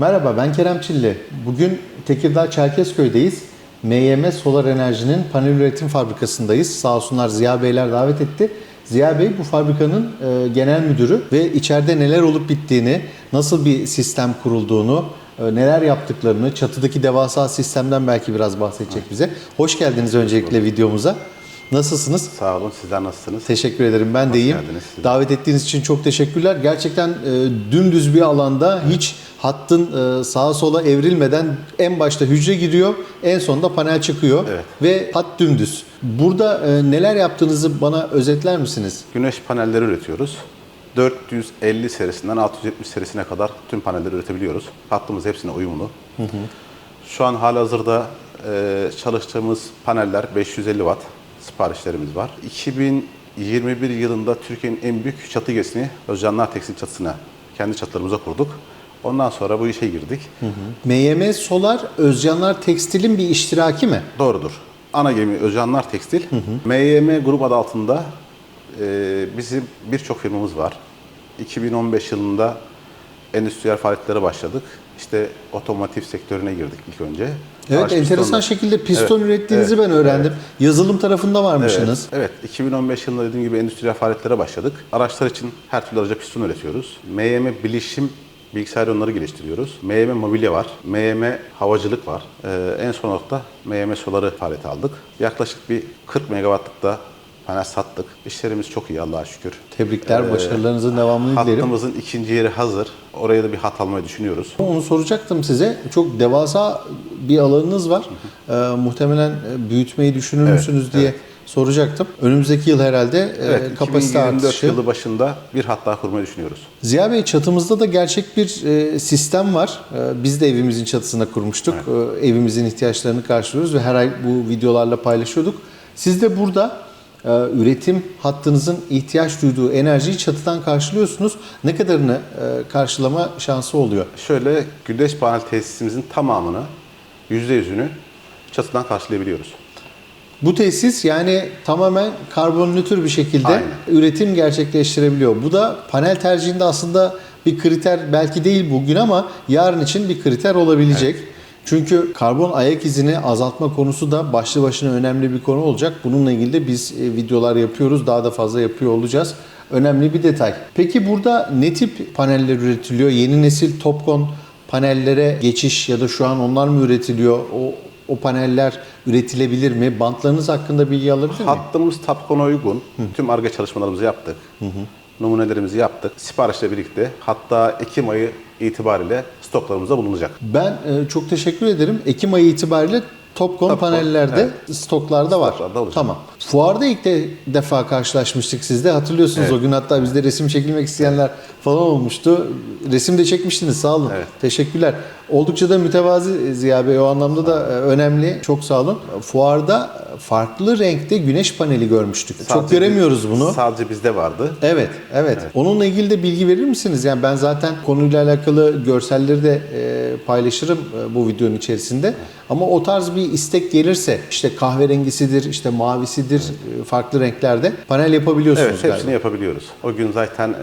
Merhaba, ben Kerem Çilli. Bugün Tekirdağ Çerkezköy'deyiz. MYM Solar Enerji'nin panel üretim fabrikasındayız. Sağ olsunlar Ziya Beyler davet etti. Ziya Bey bu fabrikanın genel müdürü ve içeride neler olup bittiğini, nasıl bir sistem kurulduğunu, neler yaptıklarını, çatıdaki devasa sistemden belki biraz bahsedecek bize. Hoş geldiniz öncelikle videomuza. Nasılsınız? Sağ olun. Sizler nasılsınız? Teşekkür ederim. Ben de iyiyim. geldiniz. Davet ettiğiniz için çok teşekkürler. Gerçekten dümdüz bir alanda hiç hattın sağa sola evrilmeden en başta hücre giriyor, en sonunda panel çıkıyor Evet. ve hat dümdüz. Burada neler yaptığınızı bana özetler misiniz? Güneş panelleri üretiyoruz. 450 serisinden 670 serisine kadar tüm panelleri üretebiliyoruz. Hattımız hepsine uyumlu. Şu an halihazırda çalıştığımız paneller 550 watt siparişlerimiz var. 2021 yılında Türkiye'nin en büyük çatı gesini Özcanlar Tekstil çatısına kendi çatılarımıza kurduk. Ondan sonra bu işe girdik. MYM Solar, Özcanlar Tekstil'in bir iştiraki mi? Doğrudur. Ana gemi Özcanlar Tekstil. MYM grup adı altında bizim birçok firmamız var. 2015 yılında endüstriyel faaliyetlere başladık. İşte otomotiv sektörüne girdik ilk önce. Evet, Araç enteresan pistonla- şekilde piston Evet, ürettiğinizi evet, ben öğrendim. evet. Yazılım tarafında varmışsınız. Evet, 2015 yılında dediğim gibi endüstriyel faaliyetlere başladık. Araçlar için her türlü araca piston üretiyoruz. MYM bilişim bilgisayar oyunları geliştiriyoruz. MYM mobilya var. MYM havacılık var. En son olarak da MYM soları faaliyete aldık. Yaklaşık bir 40 megawattlık da panel sattık. İşlerimiz çok iyi Allah'a şükür. Tebrikler, başarılarınızın devamını dilerim. Hattımızın ikinci yeri hazır. Oraya da bir hat almayı düşünüyoruz. Onu soracaktım size. Çok devasa bir alanınız var. Muhtemelen büyütmeyi düşünür müsünüz diye soracaktım. Önümüzdeki yıl herhalde Evet, kapasite 2024 artışı. yılı başında bir hat daha kurmayı düşünüyoruz. Ziya Bey, çatımızda da gerçek bir sistem var. Biz de evimizin çatısına kurmuştuk. Evimizin ihtiyaçlarını karşılıyoruz ve her ay bu videolarla paylaşıyorduk. Siz de burada üretim hattınızın ihtiyaç duyduğu enerjiyi çatıdan karşılıyorsunuz. Ne kadarını karşılama şansı oluyor? Şöyle güneş panel tesisimizin tamamını, %100'ünü çatıdan karşılayabiliyoruz. Bu tesis yani tamamen karbon nötr bir şekilde Aynen. üretim gerçekleştirebiliyor. Bu da panel tercihinde aslında bir kriter belki değil bugün ama yarın için bir kriter olabilecek. Çünkü karbon ayak izini azaltma konusu da başlı başına önemli bir konu olacak. Bununla ilgili de biz videolar yapıyoruz. Daha da fazla yapıyor olacağız. Önemli bir detay. Peki burada ne tip paneller üretiliyor? Yeni nesil TOPCon panellere geçiş ya da şu an onlar mı üretiliyor? O paneller üretilebilir mi? Bantlarınız hakkında bilgi alabilir miyim? Hattımız TOPCon'a uygun. Tüm Ar-Ge çalışmalarımızı yaptık. Numunelerimizi yaptık. Siparişle birlikte hatta Ekim ayı itibariyle stoklarımızda bulunacak. Ben çok teşekkür ederim. Ekim ayı itibariyle TOPCon panellerde stoklarda var. Stoklarda olacak. Tamam. Fuarda ilk defa karşılaşmıştık sizde. Hatırlıyorsunuz o gün hatta bizde resim çekilmek isteyenler falan olmuştu. Resim de çekmiştiniz, sağ olun. Evet. Teşekkürler. Oldukça da mütevazi Ziya Bey, o anlamda da önemli. Çok sağ olun. Fuarda farklı renkte güneş paneli görmüştük. Çok Sadece göremiyoruz bunu. Sadece bizde vardı. Evet. Onunla ilgili de bilgi verir misiniz? Yani ben zaten konuyla alakalı görselleri de paylaşırım bu videonun içerisinde. Ama o tarz bir istek gelirse işte kahverengisidir, işte mavisidir, farklı renklerde panel yapabiliyorsunuz Evet, galiba. hepsini yapabiliyoruz. O gün zaten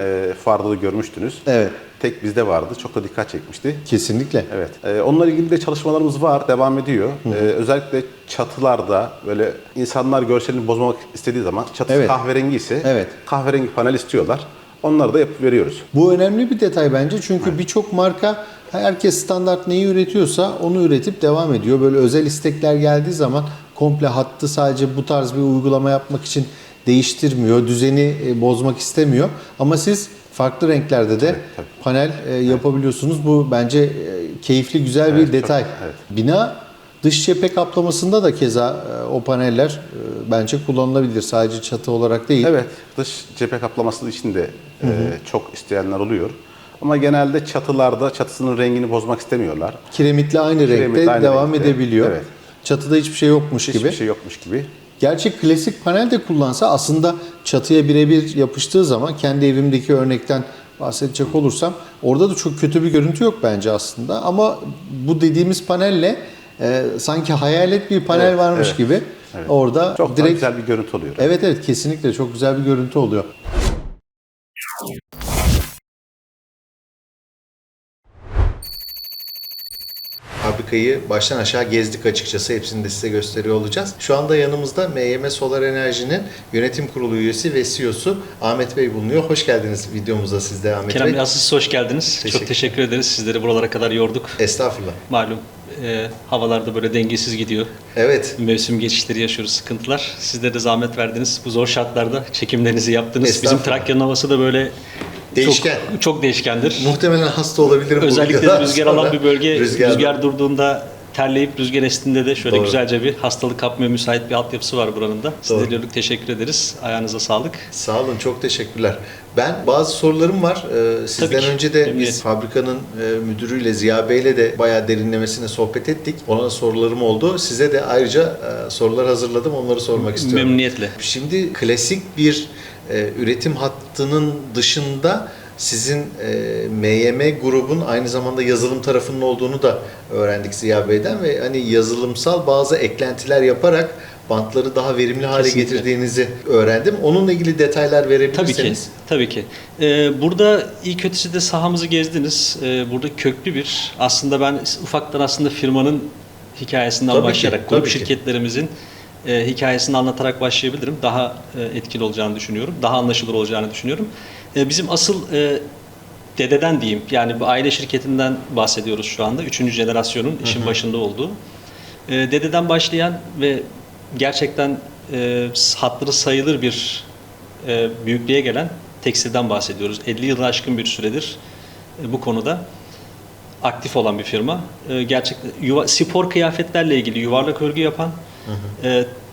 fuarda da görmüştünüz. Evet. Tek bizde vardı. Çok da dikkat çekmişti. Kesinlikle. Evet. Onunla ilgili de çalışmalarımız var, devam ediyor. Özellikle çatılarda böyle insanlar görselini bozmamak istediği zaman çatısı Evet. kahverengi ise Evet. kahverengi panel istiyorlar. Onları da yapıp veriyoruz. Bu önemli bir detay bence çünkü birçok marka herkes standart neyi üretiyorsa onu üretip devam ediyor. Böyle özel istekler geldiği zaman komple hattı sadece bu tarz bir uygulama yapmak için değiştirmiyor, düzeni bozmak istemiyor. Ama siz farklı renklerde de tabii. panel yapabiliyorsunuz. Bu bence keyifli, güzel bir detay. evet. Bina dış cephe kaplamasında da keza o paneller bence kullanılabilir. Sadece çatı olarak değil. Evet, dış cephe kaplaması için de çok isteyenler oluyor. Ama genelde çatılarda çatısının rengini bozmak istemiyorlar. Kiremitli aynı renkte aynı devam renkte. edebiliyor. Evet. Çatıda hiçbir şey yokmuş gibi. Hiçbir şey yokmuş gibi. Gerçi klasik panel de kullansa aslında çatıya birebir yapıştığı zaman kendi evimdeki örnekten bahsedecek olursam orada da çok kötü bir görüntü yok bence aslında. Ama bu dediğimiz panelle sanki hayalet bir panel Evet, varmış evet. gibi orada Çok direkt güzel bir görüntü oluyor. evet kesinlikle çok güzel bir görüntü oluyor. fabrikayı baştan aşağı gezdik açıkçası. Hepsini de size gösteriyor olacağız. Şu anda yanımızda MYM Solar Enerji'nin yönetim kurulu üyesi ve CEO'su Ahmet Bey bulunuyor. Hoş geldiniz videomuza siz de Ahmet Kerem Bey. Bey, asıl siz hoş geldiniz. Çok teşekkür ederiz. Sizleri buralara kadar yorduk. Estağfurullah. Malum havalarda böyle dengesiz gidiyor. Evet. Mevsim geçişleri yaşıyoruz, sıkıntılar. Sizlere de zahmet verdiniz. Bu zor şartlarda çekimlerinizi yaptınız. Bizim Estağfurullah. Trakya'nın havası da böyle Değişken. çok değişkendir. Muhtemelen hasta olabilirim. bu Özellikle videodan de rüzgar sonra. alan bir bölge, Rüzgar- rüzgar durduğunda terleyip rüzgar estiğinde de şöyle Doğru. güzelce bir hastalık kapmaya müsait bir altyapısı var buranın da. Doğru. Sizlere teşekkür ederiz. Ayağınıza sağlık. Sağ olun, çok teşekkürler. Ben bazı sorularım var. Sizden Tabii ki. önce de biz Memnuniyetle. fabrikanın müdürüyle Ziya Bey'le de bayağı derinlemesine sohbet ettik. Ona da sorularım oldu. Size de ayrıca sorular hazırladım. Onları sormak istiyorum. Memnuniyetle. Şimdi klasik bir üretim hattının dışında sizin MYM grubun aynı zamanda yazılım tarafının olduğunu da öğrendik Ziya Bey'den ve hani yazılımsal bazı eklentiler yaparak bantları daha verimli hale Kesinlikle. getirdiğinizi öğrendim. Onunla ilgili detaylar verebilirseniz. Tabii ki, tabii ki. Burada iyi kötüsü de sahamızı gezdiniz. Burada köklü bir, aslında ben ufaktan aslında firmanın hikayesinden Tabii ki, başlayarak, tabii grup ki. şirketlerimizin hikayesini anlatarak başlayabilirim. Daha etkili olacağını düşünüyorum. Daha anlaşılır olacağını düşünüyorum. Bizim asıl dededen diyeyim, yani bu aile şirketinden bahsediyoruz şu anda. 3. jenerasyonun işin başında olduğu. Dededen başlayan ve gerçekten hatırı sayılır bir büyüklüğe gelen tekstilden bahsediyoruz. 50 yılı aşkın bir süredir bu konuda aktif olan bir firma. Gerçekten spor kıyafetlerle ilgili yuvarlak örgü yapan,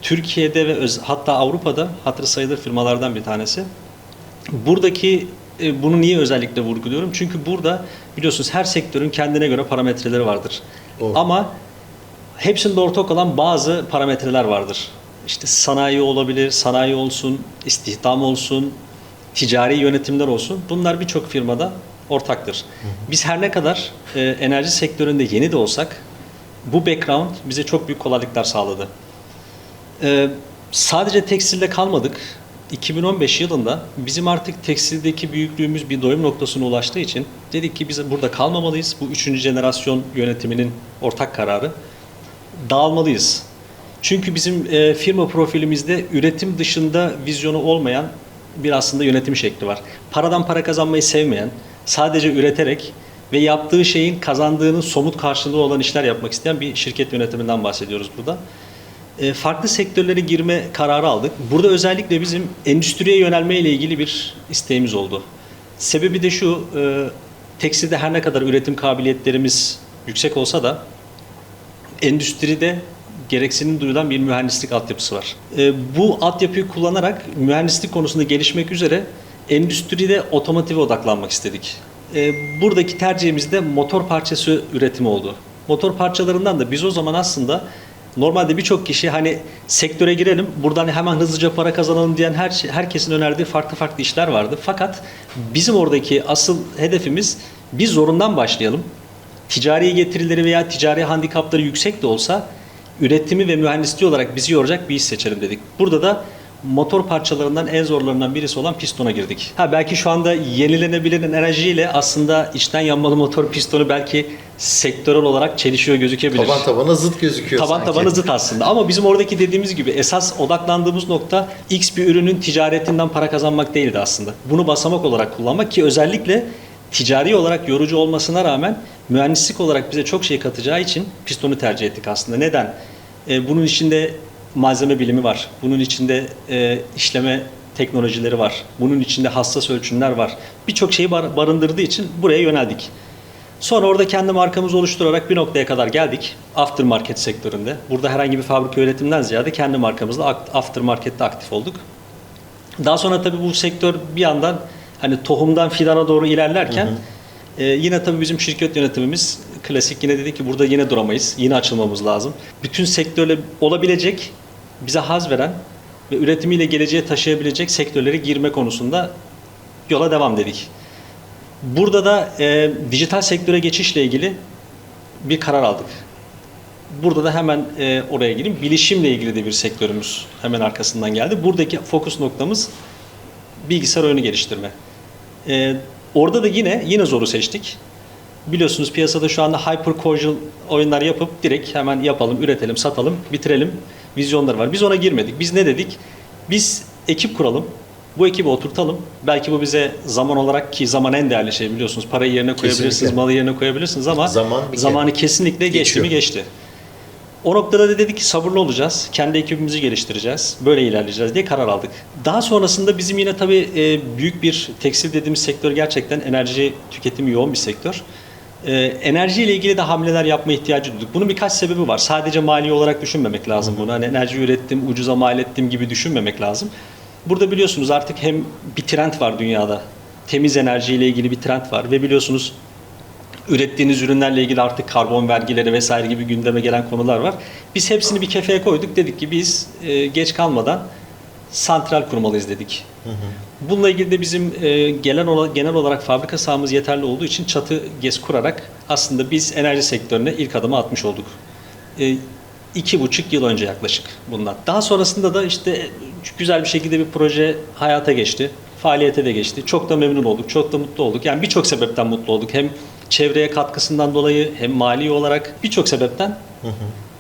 Türkiye'de ve hatta Avrupa'da hatırı sayılır firmalardan bir tanesi. Buradaki bunu niye özellikle vurguluyorum? Çünkü burada biliyorsunuz her sektörün kendine göre parametreleri vardır. Doğru. Ama hepsinde ortak olan bazı parametreler vardır. İşte sanayi olabilir, sanayi olsun, istihdam olsun, ticari yönetimler olsun. Bunlar birçok firmada ortaktır. Biz her ne kadar enerji sektöründe yeni de olsak bu background bize çok büyük kolaylıklar sağladı. Sadece tekstilde kalmadık. 2015 yılında bizim artık tekstildeki büyüklüğümüz bir doyum noktasına ulaştığı için dedik ki biz burada kalmamalıyız. Bu 3. jenerasyon yönetiminin ortak kararı. Dağılmalıyız. Çünkü bizim firma profilimizde üretim dışında vizyonu olmayan bir aslında yönetim şekli var. Paradan para kazanmayı sevmeyen, sadece üreterek ve yaptığı şeyin kazandığının somut karşılığı olan işler yapmak isteyen bir şirket yönetiminden bahsediyoruz burada. Farklı sektörlere girme kararı aldık. Burada özellikle bizim endüstriye yönelme ile ilgili bir isteğimiz oldu. Sebebi de şu, tekstilde her ne kadar üretim kabiliyetlerimiz yüksek olsa da endüstride gereksinim duyulan bir mühendislik altyapısı var. Bu altyapıyı kullanarak mühendislik konusunda gelişmek üzere endüstride otomotive odaklanmak istedik. Buradaki tercihimiz de motor parçası üretimi oldu. Motor parçalarından da biz o zaman aslında normalde birçok kişi hani sektöre girelim, buradan hemen hızlıca para kazanalım diyen herkesin önerdiği farklı işler vardı. Fakat bizim oradaki asıl hedefimiz biz zorundan başlayalım. Ticari getirileri veya ticari handikapları yüksek de olsa üretimi ve mühendisliği olarak bizi yoracak bir iş seçelim dedik. Burada da motor parçalarından en zorlarından birisi olan pistona girdik. Belki şu anda yenilenebilir enerjiyle aslında içten yanmalı motor pistonu belki sektörel olarak çelişiyor gözükebilir. Taban tabana zıt gözüküyor Taban sanki. tabana zıt aslında. Ama bizim oradaki dediğimiz gibi esas odaklandığımız nokta X bir ürünün ticaretinden para kazanmak değildi aslında. Bunu basamak olarak kullanmak ki özellikle ticari olarak yorucu olmasına rağmen mühendislik olarak bize çok şey katacağı için pistonu tercih ettik aslında. Neden? Bunun içinde malzeme bilimi var. Bunun içinde işleme teknolojileri var. Bunun içinde hassas ölçümler var. Birçok şeyi barındırdığı için buraya yöneldik. Sonra orada kendi markamızı oluşturarak bir noktaya kadar geldik. Aftermarket sektöründe. Burada herhangi bir fabrika üretimden ziyade kendi markamızla aftermarket'te aktif olduk. Daha sonra tabii bu sektör bir yandan hani tohumdan fidana doğru ilerlerken yine tabii bizim şirket yönetimimiz klasik yine dedi ki burada yine duramayız. Yine açılmamız lazım. Bütün sektörle olabilecek, bize haz veren ve üretimiyle geleceğe taşıyabilecek sektörlere girme konusunda yola devam dedik. Burada da dijital sektöre geçişle ilgili bir karar aldık. Burada da hemen oraya gireyim. Bilişimle ilgili de bir sektörümüz hemen arkasından geldi. Buradaki fokus noktamız bilgisayar oyunu geliştirme. Orada da yine zoru seçtik. Biliyorsunuz piyasada şu anda hyper casual oyunlar yapıp direkt hemen yapalım, üretelim, satalım, bitirelim vizyonları var. Biz ona girmedik. Biz ne dedik? Biz ekip kuralım. Bu ekibi oturtalım. Belki bu bize zaman olarak, ki zaman en değerli şey biliyorsunuz. Parayı yerine koyabilirsiniz, Kesinlikle. malı yerine koyabilirsiniz ama Zaman bir kere zamanı kesinlikle geçti geçiyor. mi geçti. O noktada da dedik ki sabırlı olacağız. Kendi ekibimizi geliştireceğiz. Böyle ilerleyeceğiz diye karar aldık. Daha sonrasında bizim yine tabii büyük bir tekstil dediğimiz sektör gerçekten enerji tüketimi yoğun bir sektör. Enerji ile ilgili de hamleler yapma ihtiyacı duyduk. Bunun birkaç sebebi var. Sadece mali olarak düşünmemek lazım bunu. Hani enerji ürettim, ucuza mal ettim gibi düşünmemek lazım. Burada biliyorsunuz artık hem bir trend var dünyada. Temiz enerji ile ilgili bir trend var ve biliyorsunuz ürettiğiniz ürünlerle ilgili artık karbon vergileri vesaire gibi gündeme gelen konular var. Biz hepsini bir kefeye koyduk. Dedik ki biz geç kalmadan santral kurmalıyız dedik. Bununla ilgili de bizim genel olarak fabrika sahamız yeterli olduğu için çatı GES kurarak aslında biz enerji sektörüne ilk adımı atmış olduk. 2,5 yıl önce yaklaşık bundan. Daha sonrasında da işte güzel bir şekilde bir proje hayata geçti. Faaliyete de geçti. Çok da memnun olduk, çok da mutlu olduk. Yani birçok sebepten mutlu olduk. Hem çevreye katkısından dolayı hem mali olarak birçok sebepten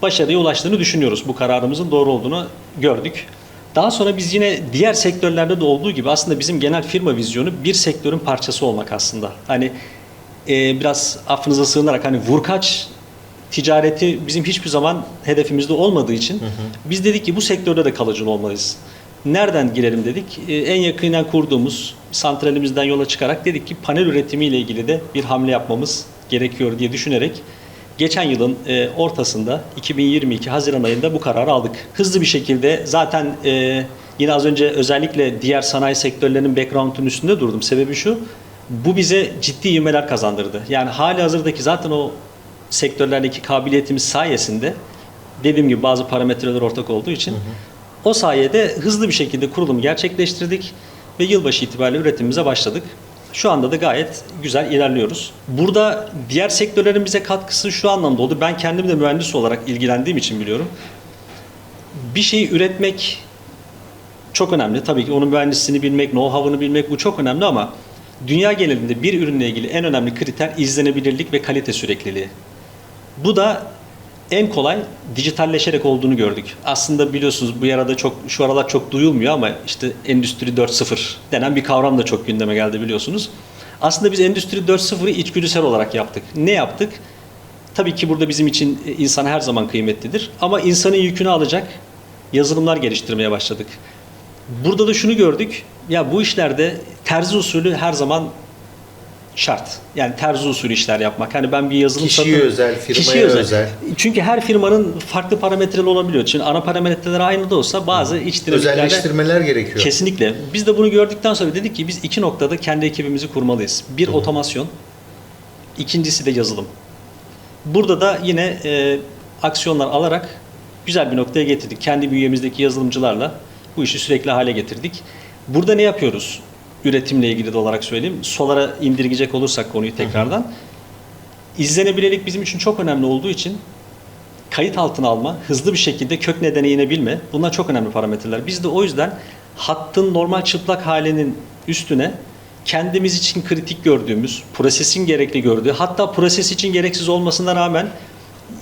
başarıya ulaştığını düşünüyoruz. Bu kararımızın doğru olduğunu gördük. Daha sonra biz yine diğer sektörlerde de olduğu gibi aslında bizim genel firma vizyonu bir sektörün parçası olmak aslında. Hani biraz affınıza sığınarak hani vurkaç ticareti bizim hiçbir zaman hedefimizde olmadığı için biz dedik ki bu sektörde de kalıcı olmalıyız. Nereden girelim dedik? En yakından kurduğumuz santralimizden yola çıkarak dedik ki panel üretimiyle ilgili de bir hamle yapmamız gerekiyor diye düşünerek geçen yılın ortasında 2022 Haziran ayında bu kararı aldık. Hızlı bir şekilde zaten yine az önce özellikle diğer sanayi sektörlerinin background'un üstünde durdum. Sebebi şu, bu bize ciddi ivmeler kazandırdı. Yani hali hazırdaki zaten o sektörlerdeki kabiliyetimiz sayesinde dediğim gibi bazı parametreler ortak olduğu için o sayede hızlı bir şekilde kurulumu gerçekleştirdik ve yılbaşı itibariyle üretimimize başladık. Şu anda da gayet güzel ilerliyoruz. Burada diğer sektörlerin bize katkısı şu anlamda oldu. Ben kendim de mühendis olarak ilgilendiğim için biliyorum. Bir şeyi üretmek çok önemli. Tabii ki onun mühendisliğini bilmek, know-how'ını bilmek bu çok önemli ama dünya genelinde bir ürünle ilgili en önemli kriter izlenebilirlik ve kalite sürekliliği. Bu da en kolay dijitalleşerek olduğunu gördük. Aslında biliyorsunuz bu arada şu aralar çok duyulmuyor ama işte Endüstri 4.0 denen bir kavram da çok gündeme geldi biliyorsunuz. Aslında biz Endüstri 4.0'ı içgüdüsel olarak yaptık. Ne yaptık? Tabii ki burada bizim için insan her zaman kıymetlidir. Ama insanın yükünü alacak yazılımlar geliştirmeye başladık. Burada da şunu gördük. Ya bu işlerde terzi usulü her zaman şart. Yani terzi usulü işler yapmak. Hani ben bir yazılım Kişiye özel, firmaya özel. Çünkü her firmanın farklı parametreleri olabiliyor. Şimdi ana parametreler aynı da olsa bazı iç dinamiklerde Özelleştirmeler gerekiyor. kesinlikle. Biz de bunu gördükten sonra dedik ki biz iki noktada kendi ekibimizi kurmalıyız. Bir otomasyon, ikincisi de yazılım. Burada da yine aksiyonlar alarak güzel bir noktaya getirdik. Kendi bünyemizdeki yazılımcılarla bu işi sürekli hale getirdik. Burada ne yapıyoruz? Üretimle ilgili de olarak söyleyeyim. Solara indirgeyecek olursak konuyu tekrardan. İzlenebilirlik bizim için çok önemli olduğu için kayıt altına alma, hızlı bir şekilde kök nedene inebilme bunlar çok önemli parametreler. Biz de o yüzden hattın normal çıplak halinin üstüne kendimiz için kritik gördüğümüz, prosesin gerekli gördüğü, hatta proses için gereksiz olmasına rağmen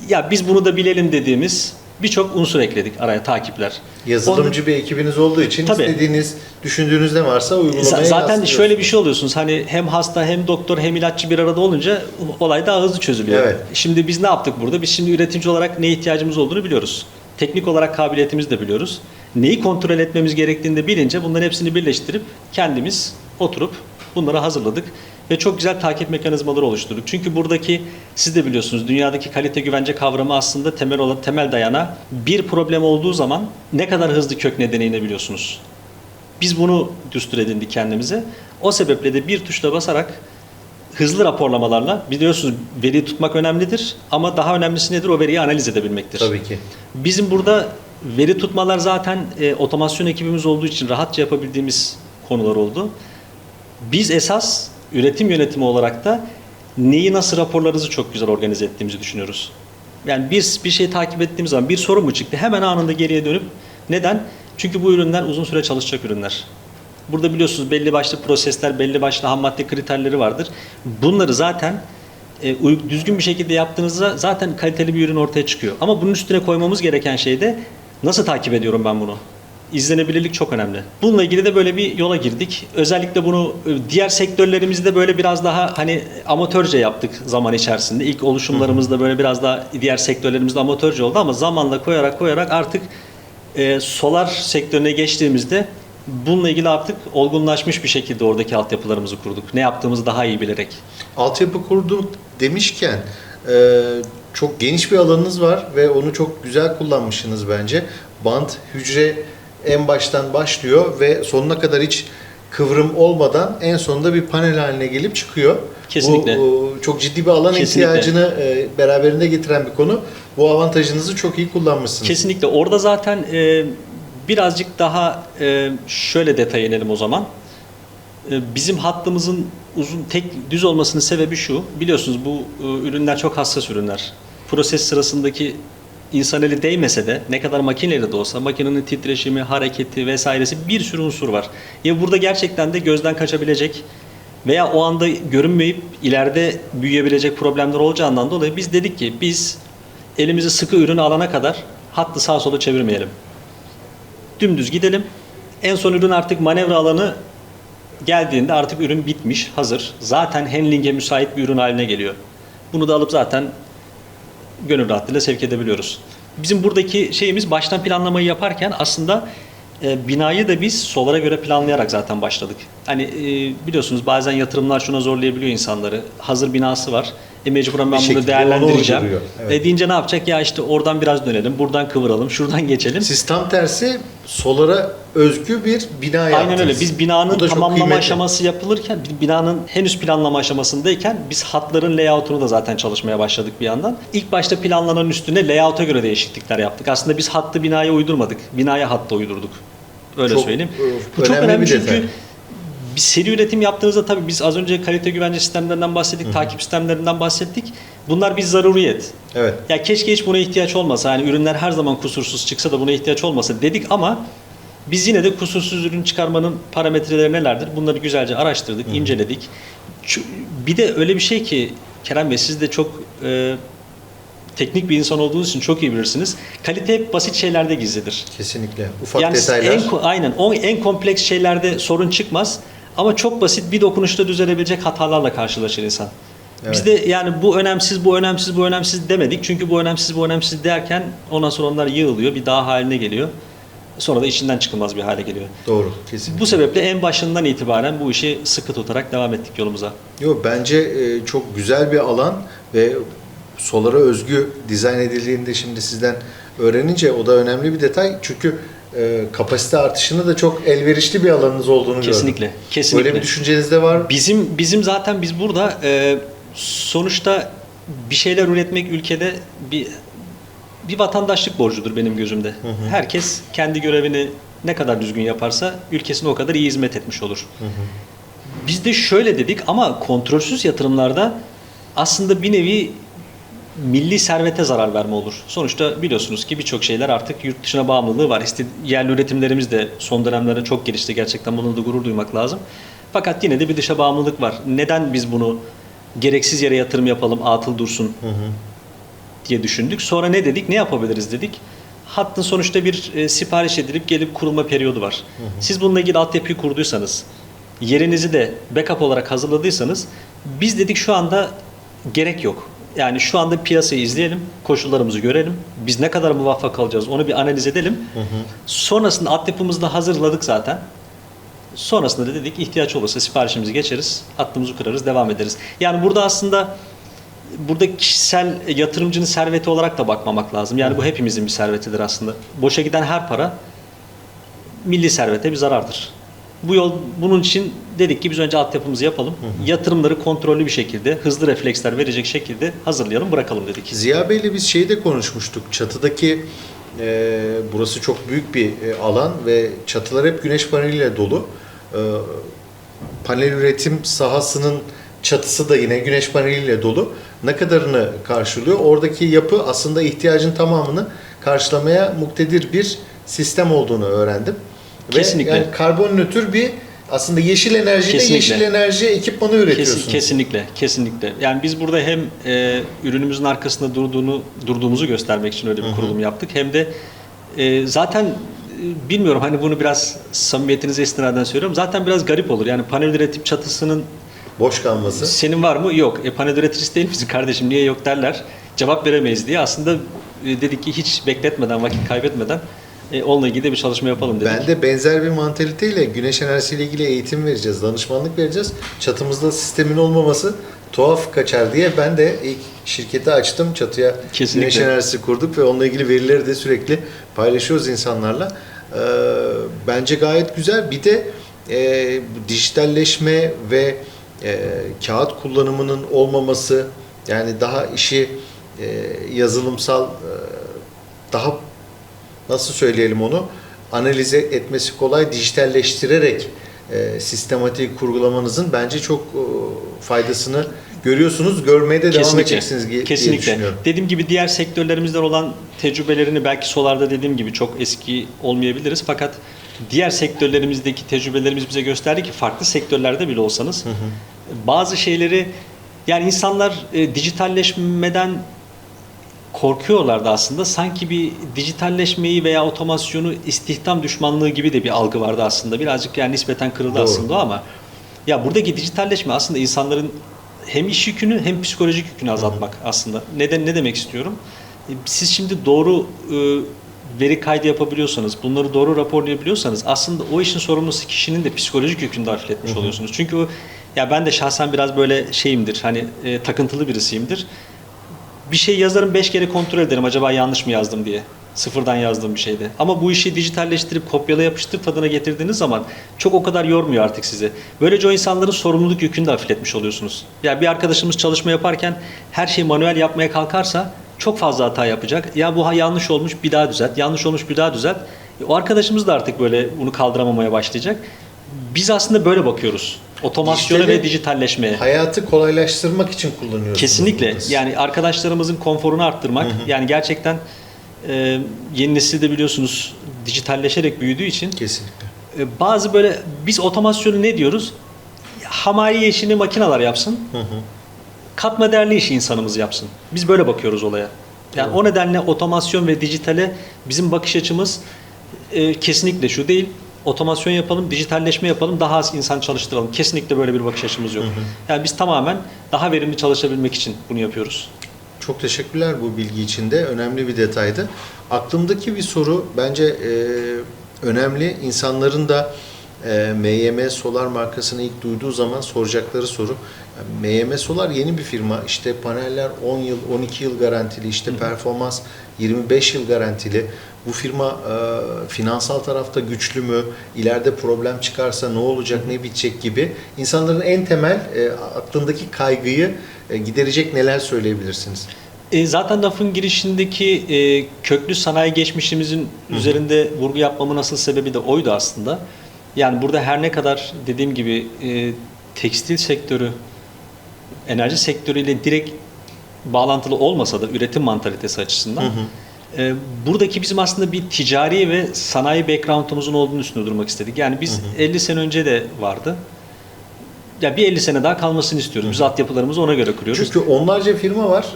ya biz bunu da bilelim dediğimiz birçok unsur ekledik araya, takipler. Yazılımcı bir ekibiniz olduğu için Tabii. istediğiniz, düşündüğünüz ne varsa uygulamaya Zaten yansıtıyorsunuz. şöyle bir şey oluyorsunuz. Hani hem hasta hem doktor hem ilaççı bir arada olunca olay daha hızlı çözülüyor. Evet. Şimdi biz ne yaptık burada? Biz şimdi üretimci olarak neye ihtiyacımız olduğunu biliyoruz. Teknik olarak kabiliyetimizi de biliyoruz. Neyi kontrol etmemiz gerektiğini de bilince bunların hepsini birleştirip kendimiz oturup bunları hazırladık ve çok güzel takip mekanizmaları oluşturduk. Çünkü buradaki siz de biliyorsunuz dünyadaki kalite güvence kavramı aslında temel dayana bir problem olduğu zaman ne kadar hızlı kök nedeni inebiliyorsunuz. Biz bunu düstur edindik kendimize. O sebeple de bir tuşla basarak hızlı raporlamalarla biliyorsunuz veriyi tutmak önemlidir ama daha önemlisi nedir? O veriyi analiz edebilmektir. Tabii ki. Bizim burada veri tutmalar zaten otomasyon ekibimiz olduğu için rahatça yapabildiğimiz konular oldu. Biz esas üretim yönetimi olarak da neyi nasıl raporlarınızı çok güzel organize ettiğimizi düşünüyoruz. Yani bir şey takip ettiğimiz zaman bir sorun mu çıktı? Hemen anında geriye dönüp neden? Çünkü bu ürünler uzun süre çalışacak ürünler. Burada biliyorsunuz belli başlı prosesler, belli başlı ham madde kriterleri vardır. Bunları zaten düzgün bir şekilde yaptığınızda zaten kaliteli bir ürün ortaya çıkıyor. Ama bunun üstüne koymamız gereken şey de nasıl takip ediyorum ben bunu? İzlenebilirlik çok önemli. Bununla ilgili de böyle bir yola girdik. Özellikle bunu diğer sektörlerimizde böyle biraz daha hani amatörce yaptık zaman içerisinde. İlk oluşumlarımızda böyle biraz daha diğer sektörlerimizde amatörce oldu ama zamanla koyarak artık solar sektörüne geçtiğimizde bununla ilgili artık olgunlaşmış bir şekilde oradaki altyapılarımızı kurduk. Ne yaptığımızı daha iyi bilerek. Altyapı kurduk demişken çok geniş bir alanınız var ve onu çok güzel kullanmışsınız bence. Bant, hücre en baştan başlıyor ve sonuna kadar hiç kıvrım olmadan en sonunda bir panel haline gelip çıkıyor. Kesinlikle. Bu çok ciddi bir alan Kesinlikle. ihtiyacını beraberinde getiren bir konu. Bu avantajınızı çok iyi kullanmışsınız. Kesinlikle. Orada zaten birazcık daha şöyle detaya inelim o zaman. Bizim hattımızın düz olmasının sebebi şu. Biliyorsunuz bu ürünler çok hassas ürünler. Proses sırasındaki insan eli değmese de ne kadar makineyle de olsa makinenin titreşimi, hareketi vesairesi bir sürü unsur var. Ya burada gerçekten de gözden kaçabilecek veya o anda görünmeyip ileride büyüyebilecek problemler olacağından dolayı biz dedik ki biz elimizi sıkı ürünü alana kadar hattı sağa sola çevirmeyelim. Dümdüz gidelim. En son ürün artık manevra alanı geldiğinde artık ürün bitmiş, hazır. Zaten handling'e müsait bir ürün haline geliyor. Bunu da alıp zaten gönül rahatlığıyla sevk edebiliyoruz. Bizim buradaki şeyimiz baştan planlamayı yaparken aslında binayı da biz solara göre planlayarak zaten başladık. Hani biliyorsunuz bazen yatırımlar şuna zorlayabiliyor insanları. Hazır binası var. Mecburen ben bunu şekilde değerlendireceğim. onu uyduruyor. Evet. Deyince ne yapacak? Ya işte oradan biraz dönelim, buradan kıvıralım, şuradan geçelim. Siz tam tersi solara özgü bir bina yaptınız. Aynen öyle. Biz Bu binanın da çok tamamlama kıymetli. aşaması yapılırken, binanın henüz planlama aşamasındayken biz hatların layout'unu da zaten çalışmaya başladık bir yandan. İlk başta planlanan üstüne layout'a göre değişiklikler yaptık. Aslında biz hattı binaya uydurmadık. Binaya hattı uydurduk. Öyle Çok, söyleyeyim. e, Bu çok önemli önemli bir çünkü detay. bir seri üretim yaptığınızda tabii biz az önce kalite güvence sistemlerinden bahsettik, takip sistemlerinden bahsettik. Bunlar bir zaruriyet. Evet. Ya keşke hiç buna ihtiyaç olmasa. Yani ürünler her zaman kusursuz çıksa da buna ihtiyaç olmasa dedik ama biz yine de kusursuz ürün çıkarmanın parametreleri nelerdir? Bunları güzelce araştırdık, inceledik. Bir de öyle bir şey ki Kerem Bey siz de çok teknik bir insan olduğunuz için çok iyi bilirsiniz. Kalite hep basit şeylerde gizlidir. Kesinlikle. Ufak Yani detaylar. aynen en kompleks şeylerde sorun çıkmaz ama çok basit bir dokunuşta düzelebilecek hatalarla karşılaşır insan. Evet. Biz de yani bu önemsiz, bu önemsiz, bu önemsiz demedik. Çünkü bu önemsiz, bu önemsiz derken ondan sonra onlar yığılıyor, bir dağ haline geliyor. Sonra da içinden çıkılmaz bir hale geliyor. Doğru. Kesinlikle. Bu sebeple en başından itibaren bu işi sıkı tutarak devam ettik yolumuza. Yok bence çok güzel bir alan ve solara özgü dizayn edildiğinde şimdi sizden öğrenince o da önemli bir detay. Çünkü kapasite artışını da çok elverişli bir alanınız olduğunu Kesinlikle, gördüm. kesinlikle. Böyle bir düşünceniz de var. Bizim zaten biz burada sonuçta bir şeyler üretmek ülkede bir vatandaşlık borcudur benim gözümde. Herkes kendi görevini ne kadar düzgün yaparsa ülkesine o kadar iyi hizmet etmiş olur. Biz de şöyle dedik ama kontrolsüz yatırımlarda aslında bir nevi milli servete zarar verme olur. Sonuçta biliyorsunuz ki birçok şeyler artık yurt dışına bağımlılığı var. Yerli üretimlerimiz de son dönemlerde çok gelişti. Gerçekten bununla da gurur duymak lazım. Fakat yine de bir dışa bağımlılık var. Neden biz bunu gereksiz yere yatırım yapalım, atıl dursun diye düşündük. Sonra ne dedik? Ne yapabiliriz dedik. Hattın sonuçta bir sipariş edilip gelip kurulma periyodu var. Siz bununla ilgili altyapıyı kurduysanız, yerinizi de backup olarak hazırladıysanız biz dedik şu anda gerek yok. Yani şu anda piyasayı izleyelim, koşullarımızı görelim. Biz ne kadar muvaffak olacağız onu bir analiz edelim. Sonrasında altyapımızı da hazırladık zaten. Sonrasında da dedik ihtiyaç olursa siparişimizi geçeriz, hattımızı kurarız, devam ederiz. Yani burada aslında kişisel yatırımcının serveti olarak da bakmamak lazım. Yani bu hepimizin bir servetidir aslında. Boşa giden her para milli servete bir zarardır. Bunun için dedik ki biz önce altyapımızı yapalım. Yatırımları kontrollü bir şekilde, hızlı refleksler verecek şekilde hazırlayalım, bırakalım dedik. Ziya Bey'le biz şeyi de konuşmuştuk. Çatıdaki burası çok büyük bir alan ve çatılar hep güneş paneliyle dolu. Panel üretim sahasının çatısı da yine güneş paneliyle dolu. Ne kadarını karşılıyor? Oradaki yapı aslında ihtiyacın tamamını karşılamaya muktedir bir sistem olduğunu öğrendim. Kesinlikle. Ve yani karbon nötr bir aslında yeşil enerjiyle Kesinlikle. yeşil enerji ekipmanı üretiyorsunuz. Kesinlikle. Yani biz burada hem ürünümüzün arkasında durduğumuzu göstermek için öyle bir kurulum yaptık. Hem de zaten bilmiyorum, hani bunu biraz samimiyetinize istinaden söylüyorum. Zaten biraz garip olur. Yani panel üretim çatısının Boş kalması. senin var mı? Yok. Panel üreticisi değil misin kardeşim? Niye yok derler. Cevap veremeyiz diye. Aslında dedik ki hiç bekletmeden, vakit kaybetmeden onunla ilgili de bir çalışma yapalım dedik. Ben de benzer bir mantaliteyle güneş enerjisiyle ilgili eğitim vereceğiz, danışmanlık vereceğiz. Çatımızda sistemin olmaması tuhaf kaçar diye ben de ilk şirketi açtım. Çatıya Kesinlikle. güneş enerjisi kurduk ve onunla ilgili verileri de sürekli paylaşıyoruz insanlarla. Bence gayet güzel. Bir de bu dijitalleşme ve kağıt kullanımının olmaması, yani daha işi yazılımsal, daha nasıl söyleyelim onu, analize etmesi kolay, dijitalleştirerek sistematik kurgulamanızın bence çok faydasını görüyorsunuz. Görmeye de devam edeceksiniz diye düşünüyorum. Dediğim gibi diğer sektörlerimizden olan tecrübelerini belki solarda dediğim gibi çok eski olmayabiliriz. Fakat diğer sektörlerimizdeki tecrübelerimiz bize gösterdi ki farklı sektörlerde bile olsanız bazı şeyleri, yani insanlar dijitalleşmeden korkuyorlardı aslında. Sanki bir dijitalleşmeyi veya otomasyonu istihdam düşmanlığı gibi de bir algı vardı aslında. Birazcık yani nispeten kırıldı Doğru. aslında o, ama ya buradaki dijitalleşme aslında insanların hem iş yükünü hem psikolojik yükünü azaltmak aslında. Ne demek istiyorum? Siz şimdi doğru veri kaydı yapabiliyorsanız, bunları doğru raporlayabiliyorsanız aslında o işin sorumlusu kişinin de psikolojik yükünü de hafifletmiş oluyorsunuz. Çünkü o, ya ben de şahsen biraz böyle şeyimdir, hani takıntılı birisiyimdir. Bir şey yazarım, 5 kere kontrol ederim acaba yanlış mı yazdım diye. Sıfırdan yazdığım bir şeyde. Ama bu işi dijitalleştirip kopyala yapıştır tadına getirdiğiniz zaman çok o kadar yormuyor artık sizi. Böylece o insanların sorumluluk yükünü de hafifletmiş oluyorsunuz. Ya bir arkadaşımız çalışma yaparken her şeyi manuel yapmaya kalkarsa çok fazla hata yapacak. Ya bu yanlış olmuş, bir daha düzelt. Yanlış olmuş, bir daha düzelt. O arkadaşımız da artık böyle bunu kaldıramamaya başlayacak. Biz aslında böyle bakıyoruz. Otomasyona Dijitali, ve dijitalleşmeye. Hayatı kolaylaştırmak için kullanıyorsunuz. Kesinlikle. Buradasınız. Yani arkadaşlarımızın konforunu arttırmak. Yani gerçekten yeni nesil de biliyorsunuz dijitalleşerek büyüdüğü için Kesinlikle. bazı böyle biz otomasyonu ne diyoruz? Hamari işini makineler yapsın. Katma değerli işi insanımız yapsın. Biz böyle bakıyoruz olaya. Yani o nedenle otomasyon ve dijitale bizim bakış açımız kesinlikle şu değil. Otomasyon yapalım, dijitalleşme yapalım, daha az insan çalıştıralım. Kesinlikle böyle bir bakış açımız yok. Yani biz tamamen daha verimli çalışabilmek için bunu yapıyoruz. Çok teşekkürler bu bilgi için de. Önemli bir detaydı. Aklımdaki bir soru bence önemli. İnsanların da MYM Solar markasını ilk duyduğu zaman soracakları soru. Yani MYM Solar yeni bir firma. İşte paneller 10 yıl, 12 yıl garantili, işte performans 25 yıl garantili. Bu firma finansal tarafta güçlü mü? İleride problem çıkarsa ne olacak, ne bitecek gibi. İnsanların en temel aklındaki kaygıyı giderecek neler söyleyebilirsiniz? Zaten lafın girişindeki köklü sanayi geçmişimizin üzerinde vurgu yapmamın asıl sebebi de oydu aslında. Yani burada her ne kadar dediğim gibi tekstil sektörü, enerji sektörüyle direkt bağlantılı olmasa da üretim mantalitesi açısından buradaki bizim aslında bir ticari ve sanayi background'umuzun olduğunu üstünde durmak istedik. Yani biz 50 sene önce de vardı. Ya bir 50 sene daha kalmasını istiyoruz. Biz altyapılarımızı ona göre kuruyoruz. Çünkü onlarca firma var.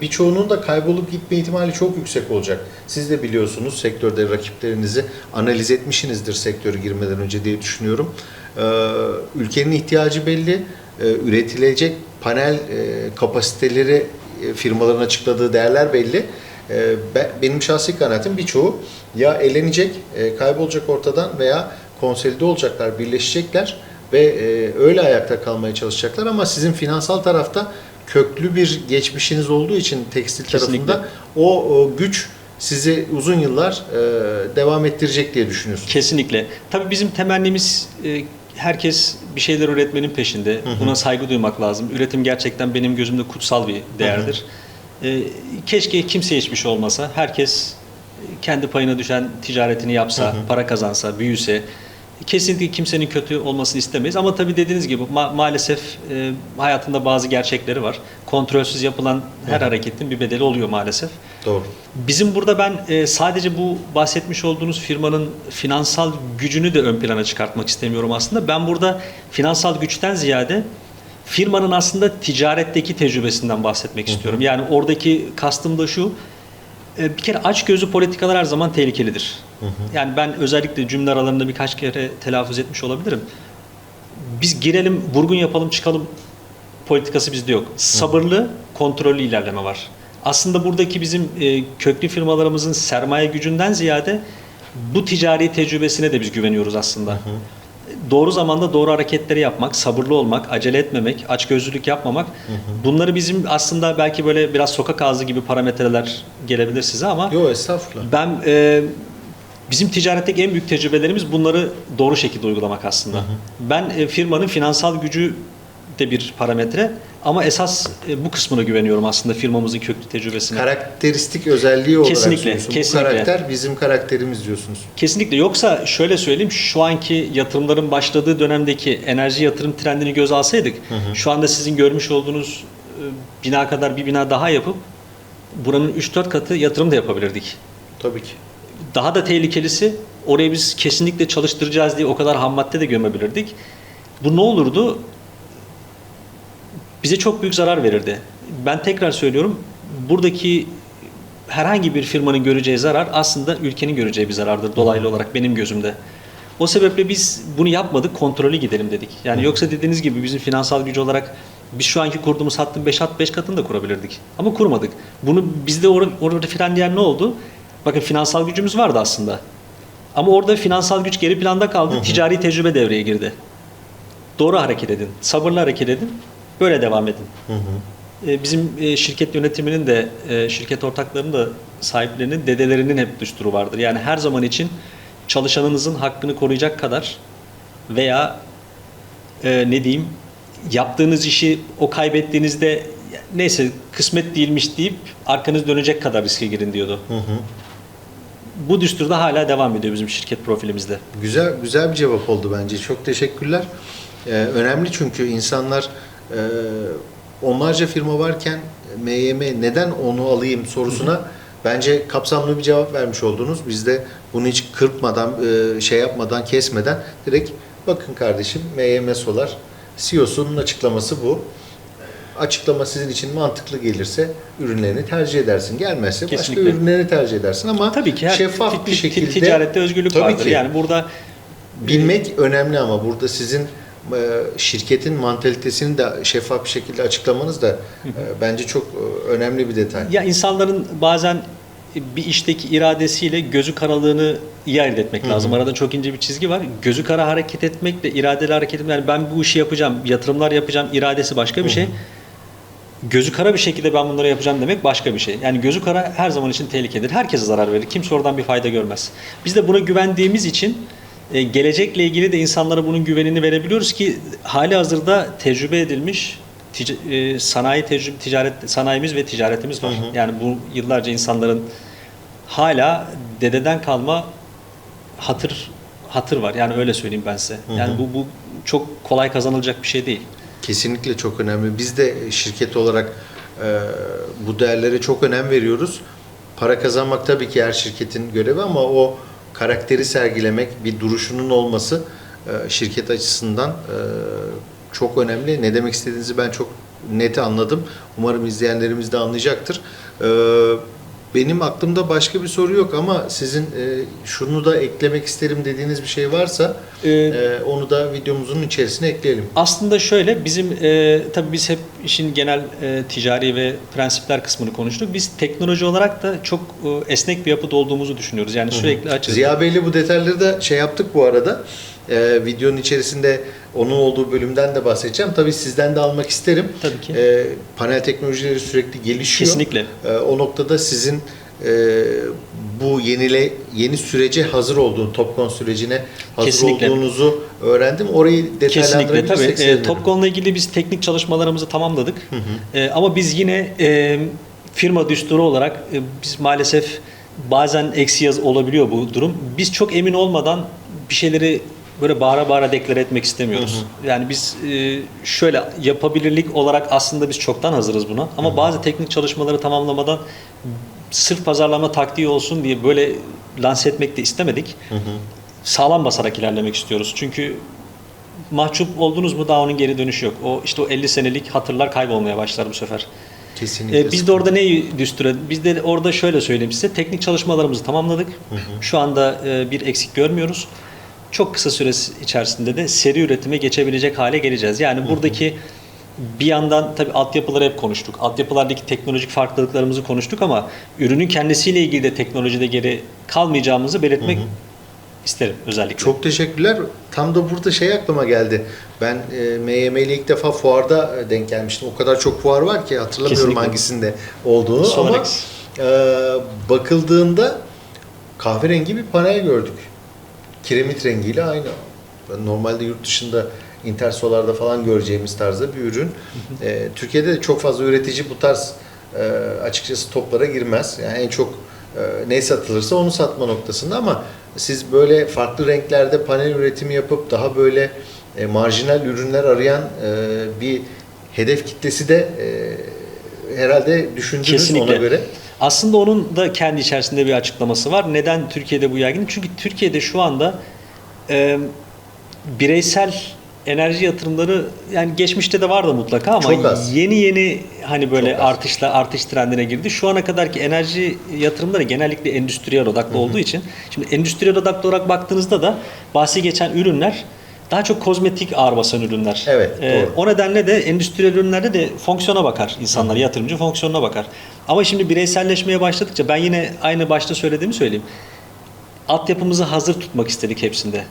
Birçoğunun da kaybolup gitme ihtimali çok yüksek olacak. Siz de biliyorsunuz, sektörde rakiplerinizi analiz etmişsinizdir sektöre girmeden önce diye düşünüyorum. Ülkenin ihtiyacı belli. Üretilecek panel kapasiteleri, firmaların açıkladığı değerler belli. Benim şahsi kanaatim birçoğu ya elenecek, kaybolacak ortadan veya konsolide olacaklar, birleşecekler ve öyle ayakta kalmaya çalışacaklar, ama sizin finansal tarafta köklü bir geçmişiniz olduğu için tekstil Kesinlikle. tarafında o güç sizi uzun yıllar devam ettirecek diye düşünüyorsunuz. Kesinlikle. Tabii bizim temennimiz herkes bir şeyler üretmenin peşinde. Buna saygı duymak lazım. Üretim gerçekten benim gözümde kutsal bir değerdir. Keşke kimseye hiçbir şey olmasa. Herkes kendi payına düşen ticaretini yapsa, para kazansa, büyüse. Kesinlikle kimsenin kötü olmasını istemeyiz ama tabii dediğiniz gibi maalesef hayatında bazı gerçekleri var. Kontrolsüz yapılan her hareketin bir bedeli oluyor maalesef. Doğru. Bizim burada ben sadece bu bahsetmiş olduğunuz firmanın finansal gücünü de ön plana çıkartmak istemiyorum aslında. Ben burada finansal güçten ziyade firmanın aslında ticaretteki tecrübesinden bahsetmek istiyorum. Yani oradaki kastım da şu, bir kere açgözlü politikalar her zaman tehlikelidir. Yani ben özellikle cümle aralarında birkaç kere telaffuz etmiş olabilirim. Biz girelim, vurgun yapalım, çıkalım politikası bizde yok. Sabırlı, kontrollü ilerleme var. Aslında buradaki bizim köklü firmalarımızın sermaye gücünden ziyade bu ticari tecrübesine de biz güveniyoruz aslında. Doğru zamanda doğru hareketleri yapmak, sabırlı olmak, acele etmemek, açgözlülük yapmamak. Bunları bizim aslında belki böyle biraz sokak ağzı gibi parametreler gelebilir size ama Yok estağfurullah. ben bizim ticaretteki en büyük tecrübelerimiz bunları doğru şekilde uygulamak aslında. Ben firmanın finansal gücü de bir parametre ama esas bu kısmına güveniyorum aslında firmamızın köklü tecrübesine. Karakteristik özelliği olarak Kesinlikle, söylüyorsun. kesinlikle. Bu karakter bizim karakterimiz diyorsunuz. Kesinlikle. Yoksa şöyle söyleyeyim, şu anki yatırımların başladığı dönemdeki enerji yatırım trendini göz alsaydık, şu anda sizin görmüş olduğunuz bina kadar bir bina daha yapıp buranın 3-4 katı yatırım da yapabilirdik. Tabii ki. Daha da tehlikelisi, oraya biz kesinlikle çalıştıracağız diye o kadar ham madde de gömebilirdik. Bu ne olurdu? Bize çok büyük zarar verirdi. Ben tekrar söylüyorum, buradaki herhangi bir firmanın göreceği zarar aslında ülkenin göreceği bir zarardır dolaylı olarak benim gözümde. O sebeple biz bunu yapmadık, kontrolü gidelim dedik. Yani yoksa dediğiniz gibi bizim finansal gücü olarak biz şu anki kurduğumuz hattın 5 katını da kurabilirdik. Ama kurmadık. Bunu bizde orada frenleyen ne oldu? Bakın finansal gücümüz vardı aslında. Ama orada finansal güç geri planda kaldı. Ticari tecrübe devreye girdi. Doğru hareket edin, sabırlı hareket edin, böyle devam edin. Bizim şirket yönetiminin de, şirket ortaklarının da sahiplerinin, dedelerinin hep düsturu vardır. Yani her zaman için çalışanınızın hakkını koruyacak kadar veya ne diyeyim, yaptığınız işi o kaybettiğinizde neyse kısmet değilmiş deyip arkanız dönecek kadar riske girin diyordu. Bu düstur da hala devam ediyor bizim şirket profilimizde. Güzel bir cevap oldu bence. Çok teşekkürler. Önemli çünkü insanlar onlarca firma varken MYM neden onu alayım sorusuna bence kapsamlı bir cevap vermiş oldunuz. Biz de bunu hiç kırpmadan, şey yapmadan, kesmeden direkt bakın kardeşim MYM Solar CEO'sunun açıklaması bu. Açıklama sizin için mantıklı gelirse ürünlerini tercih edersin. Gelmezse Kesinlikle. başka ürünlerini tercih edersin ama Tabii ki şeffaf bir şekilde ticarette özgürlük tabii vardır. ki. Yani burada Bilmek önemli ama burada sizin şirketin mantalitesini de şeffaf bir şekilde açıklamanız da bence çok önemli bir detay. ya insanların bazen bir işteki iradesiyle gözü karalığını iyi ayırt etmek lazım. Arada çok ince bir çizgi var. Gözü kara hareket etmekle iradeli hareket etmek, yani ben bu işi yapacağım, yatırımlar yapacağım, iradesi başka bir şey. Gözü kara bir şekilde ben bunları yapacağım demek başka bir şey. Yani gözü kara her zaman için tehlikedir. Herkese zarar verir. Kimse oradan bir fayda görmez. Biz de buna güvendiğimiz için gelecekle ilgili de insanlara bunun güvenini verebiliyoruz ki hali hazırda tecrübe edilmiş ticaret sanayimiz ve ticaretimiz var. Yani bu yıllarca insanların hala dededen kalma hatır var. Yani öyle söyleyeyim ben size. Yani bu çok kolay kazanılacak bir şey değil. Kesinlikle çok önemli. Biz de şirket olarak bu değerlere çok önem veriyoruz. Para kazanmak tabii ki her şirketin görevi ama o karakteri sergilemek, bir duruşunun olması şirket açısından çok önemli. Ne demek istediğinizi ben çok net anladım. Umarım izleyenlerimiz de anlayacaktır. Benim aklımda başka bir soru yok ama sizin şunu da eklemek isterim dediğiniz bir şey varsa onu da videomuzun içerisine ekleyelim. Aslında şöyle, bizim tabii biz hep işin genel ticari ve prensipler kısmını konuştuk. Biz teknoloji olarak da çok esnek bir yapıda olduğumuzu düşünüyoruz. Yani sürekli açığız. Ziya Bey'le bu detayları da şey yaptık bu arada. Videonun içerisinde onun olduğu bölümden de bahsedeceğim. Tabii sizden de almak isterim. Tabii ki. Panel teknolojileri sürekli gelişiyor. Kesinlikle. O noktada sizin bu yeni sürece hazır olduğunu, Topcon sürecine hazır Kesinlikle. olduğunuzu öğrendim. Orayı Kesinlikle detaylandırabilirsek tabii. sevinirim. Topcon'la ilgili biz teknik çalışmalarımızı tamamladık. Ama biz yine firma düsturu olarak biz maalesef bazen eksi yaz olabiliyor bu durum. Biz çok emin olmadan bir şeyleri böyle bağıra bağıra deklare etmek istemiyoruz. Yani biz şöyle yapabilirlik olarak aslında biz çoktan hazırız buna. Ama bazı teknik çalışmaları tamamlamadan sırf pazarlama taktiği olsun diye böyle lanse etmek de istemedik. Sağlam basarak ilerlemek istiyoruz. Çünkü mahcup oldunuz mu daha onun geri dönüşü yok. O 50 senelik hatırlar kaybolmaya başlar bu sefer. Kesinlikle. Biz de orada neyi düsture? Biz de orada şöyle söyleyeyim size. Teknik çalışmalarımızı tamamladık. Şu anda bir eksik görmüyoruz. Çok kısa süre içerisinde de seri üretime geçebilecek hale geleceğiz. Yani buradaki bir yandan tabii altyapıları hep konuştuk. Altyapılardaki teknolojik farklılıklarımızı konuştuk ama ürünün kendisiyle ilgili de teknolojide geri kalmayacağımızı belirtmek isterim özellikle. Çok teşekkürler. Tam da burada aklıma geldi. Ben MYM ile ilk defa fuarda denk gelmiştim. O kadar çok fuar var ki hatırlamıyorum Kesinlikle. hangisinde olduğunu Solarex. ama bakıldığında kahverengi bir panel gördük. Kiremit rengiyle aynı. Normalde yurt dışında Intersolar'da falan göreceğimiz tarzda bir ürün. Türkiye'de de çok fazla üretici bu tarz açıkçası toplara girmez. Yani en çok ne satılırsa onu satma noktasında ama siz böyle farklı renklerde panel üretimi yapıp daha böyle marjinal ürünler arayan bir hedef kitlesi de herhalde düşündünüz. Kesinlikle. Ona göre. Aslında onun da kendi içerisinde bir açıklaması var. Neden Türkiye'de bu yaygın? Çünkü Türkiye'de şu anda bireysel enerji yatırımları yani geçmişte de vardı mutlaka ama Çok az. yeni hani böyle Çok az. artış trendine girdi. Şu ana kadarki enerji yatırımları genellikle endüstriyel odaklı olduğu için şimdi endüstriyel odaklı olarak baktığınızda da bahsi geçen ürünler daha çok kozmetik ağır basan ürünler. Evet, doğru. O nedenle de endüstriyel ürünlerde de fonksiyona bakar insanlar, yatırımcı fonksiyonuna bakar. Ama şimdi bireyselleşmeye başladıkça ben yine aynı başta söylediğimi söyleyeyim. Altyapımızı hazır tutmak istedik hepsinde.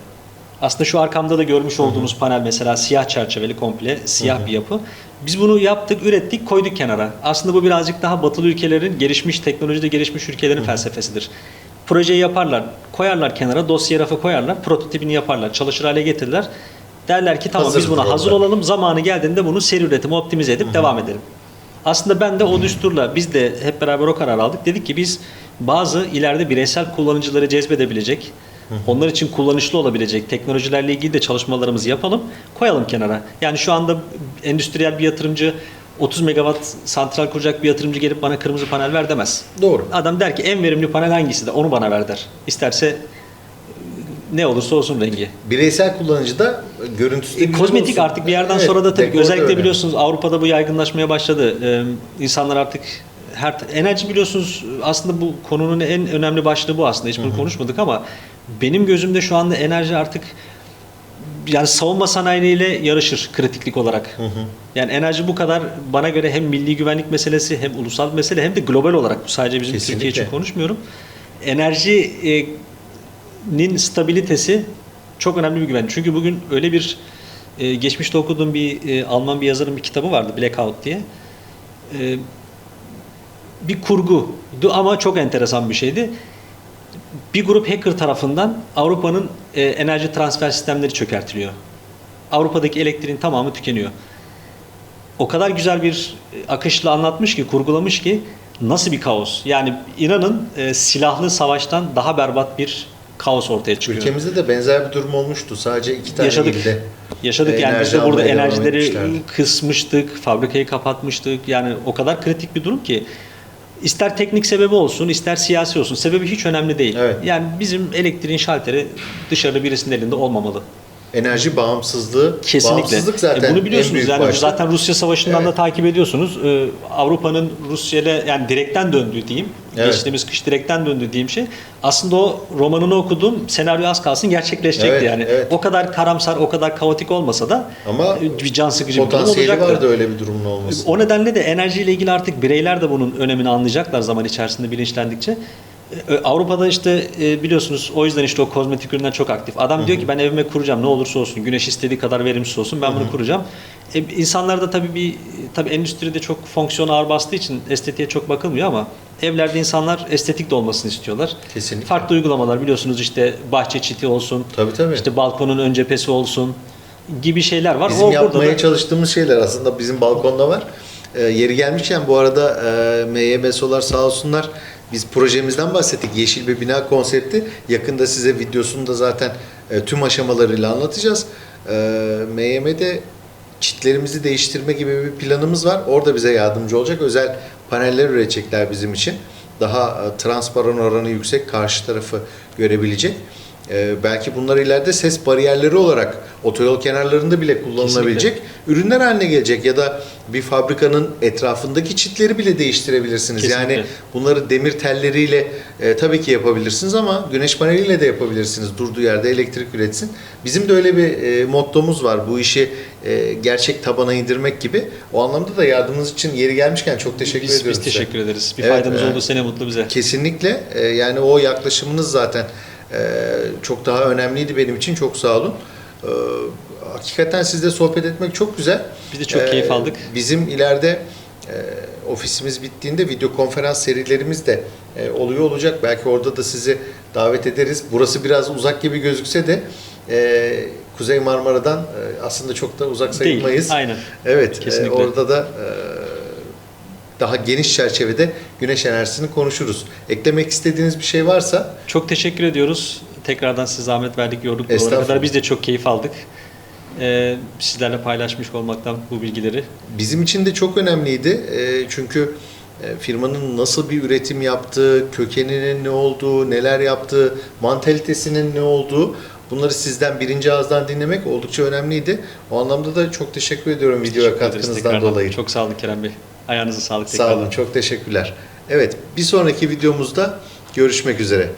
Aslında şu arkamda da görmüş olduğunuz panel mesela siyah çerçeveli komple siyah bir yapı. Biz bunu yaptık, ürettik, koyduk kenara. Aslında bu birazcık daha batılı ülkelerin gelişmiş, teknolojide gelişmiş ülkelerin felsefesidir. Projeyi yaparlar, koyarlar kenara, dosya rafa koyarlar, prototipini yaparlar, çalışır hale getirirler. Derler ki tamam Hazır biz buna durumda. hazır olalım, zamanı geldiğinde bunu seri üretime optimize edip devam edelim. Aslında ben de o düsturla biz de hep beraber o karar aldık. Dedik ki biz bazı ileride bireysel kullanıcıları cezbedebilecek, onlar için kullanışlı olabilecek teknolojilerle ilgili de çalışmalarımızı yapalım, koyalım kenara. Yani şu anda endüstriyel bir yatırımcı 30 megawatt santral kuracak bir yatırımcı gelip bana kırmızı panel ver demez. Doğru. Adam der ki en verimli panel hangisi de onu bana ver der. İsterse ne olursa olsun rengi. Bireysel kullanıcı da görüntüsü de güzel Kozmetik olsun. artık bir yerden Evet, sonra da tabii dekor da özellikle öyle. biliyorsunuz Avrupa'da bu yaygınlaşmaya başladı. İnsanlar artık enerji biliyorsunuz aslında bu konunun en önemli başlığı bu aslında. Hiç bunu konuşmadık ama benim gözümde şu anda enerji artık yani savunma sanayiyle yarışır kritiklik olarak. Yani enerji bu kadar bana göre hem milli güvenlik meselesi hem ulusal bir mesele hem de global olarak bu sadece bizim Kesinlikle. Türkiye için konuşmuyorum. Enerjinin stabilitesi çok önemli bir güven. Çünkü bugün öyle bir geçmişte okuduğum bir Alman bir yazarın bir kitabı vardı Blackout diye. Bir kurguydu ama çok enteresan bir şeydi. Bir grup hacker tarafından Avrupa'nın enerji transfer sistemleri çökertiliyor. Avrupa'daki elektriğin tamamı tükeniyor. O kadar güzel bir akışla anlatmış ki, kurgulamış ki nasıl bir kaos. Yani inanın silahlı savaştan daha berbat bir kaos ortaya çıkıyor. Ülkemizde de benzer bir durum olmuştu. Sadece 2 tane Yaşadık. ilde. Yaşadık yani biz Enerji de burada almaya devam enerjileri etmişlerdi. kısmıştık, fabrikayı kapatmıştık. Yani o kadar kritik bir durum ki ister teknik sebebi olsun, ister siyasi olsun. Sebebi hiç önemli değil. Evet. Yani bizim elektriğin şalteri dışarıda birisinin elinde olmamalı. Enerji bağımsızlığı. Kesinlikle. Bağımsızlık zaten Bunu biliyorsunuz en büyük yani başlık. zaten Rusya Savaşı'ndan Evet. da takip ediyorsunuz. Avrupa'nın Rusya'yla yani direkten döndüğü diyeyim. Evet. Geçtiğimiz kış direkten döndüğü diyeyim şey. Aslında o romanını okuduğum senaryo az kalsın gerçekleşecekti Evet, yani. evet. O kadar karamsar, o kadar kaotik olmasa da Ama bir can sıkıcı bir durum potansiyeli olacaktı. vardı öyle bir durumun olması. O nedenle de enerjiyle ilgili artık bireyler de bunun önemini anlayacaklar zaman içerisinde bilinçlendikçe. Avrupa'da işte biliyorsunuz o yüzden işte o kozmetik ürünler çok aktif. Adam diyor ki ben evime kuracağım ne olursa olsun. Güneş istediği kadar verimsiz olsun ben bunu kuracağım. İnsanlar da tabii endüstride çok fonksiyon ağır bastığı için estetiğe çok bakılmıyor ama evlerde insanlar estetik de olmasını istiyorlar. Kesinlikle. Farklı uygulamalar biliyorsunuz işte bahçe çiti olsun. Tabii. İşte balkonun ön cephesi olsun gibi şeyler var. Bizim burada yapmaya da- çalıştığımız şeyler aslında bizim balkonda var. Yeri gelmişken bu arada MYB Solar sağ olsunlar biz projemizden bahsettik. Yeşil bir bina konsepti. Yakında size videosunu da zaten tüm aşamalarıyla anlatacağız. MYM'de çitlerimizi değiştirme gibi bir planımız var. Orada bize yardımcı olacak. Özel paneller üretecekler bizim için. Daha transparan oranı yüksek, karşı tarafı görebilecek. Belki bunlar ileride ses bariyerleri olarak otoyol kenarlarında bile kullanılabilecek ürünler haline gelecek ya da bir fabrikanın etrafındaki çitleri bile değiştirebilirsiniz. Kesinlikle. Yani bunları demir telleriyle tabii ki yapabilirsiniz ama güneş paneliyle de yapabilirsiniz. Durduğu yerde elektrik üretsin. Bizim de öyle bir mottomuz var. Bu işi gerçek tabana indirmek gibi. O anlamda da yardımınız için yeri gelmişken çok teşekkür ediyoruz Biz size. teşekkür ederiz. Bir Evet, faydamız oldu, ne mutlu bize. Kesinlikle. Yani o yaklaşımınız zaten çok daha önemliydi benim için. Çok sağ olun. Hakikaten sizle sohbet etmek çok güzel. Biz de çok keyif aldık. Bizim ileride ofisimiz bittiğinde video konferans serilerimiz de oluyor olacak. Belki orada da sizi davet ederiz. Burası biraz uzak gibi gözükse de Kuzey Marmara'dan aslında çok da uzak sayılmayız. Değil, aynen. Evet, Kesinlikle. orada da daha geniş çerçevede güneş enerjisini konuşuruz. Eklemek istediğiniz bir şey varsa? Çok teşekkür ediyoruz. Tekrardan size zahmet verdik, yorduk. Buralara Estağfurullah. kadar biz de çok keyif aldık. Sizlerle paylaşmış olmaktan bu bilgileri. Bizim için de çok önemliydi. Çünkü firmanın nasıl bir üretim yaptığı, kökeninin ne olduğu, neler yaptığı, mantalitesinin ne olduğu, bunları sizden birinci ağızdan dinlemek oldukça önemliydi. O anlamda da çok teşekkür ediyorum videoya Teşekkür ederiz katkınızdan tekrardan. dolayı. Çok sağ olun Kerem Bey. Ayağınıza sağlık Sağ tekrardan. olun, çok teşekkürler. Evet, bir sonraki videomuzda görüşmek üzere.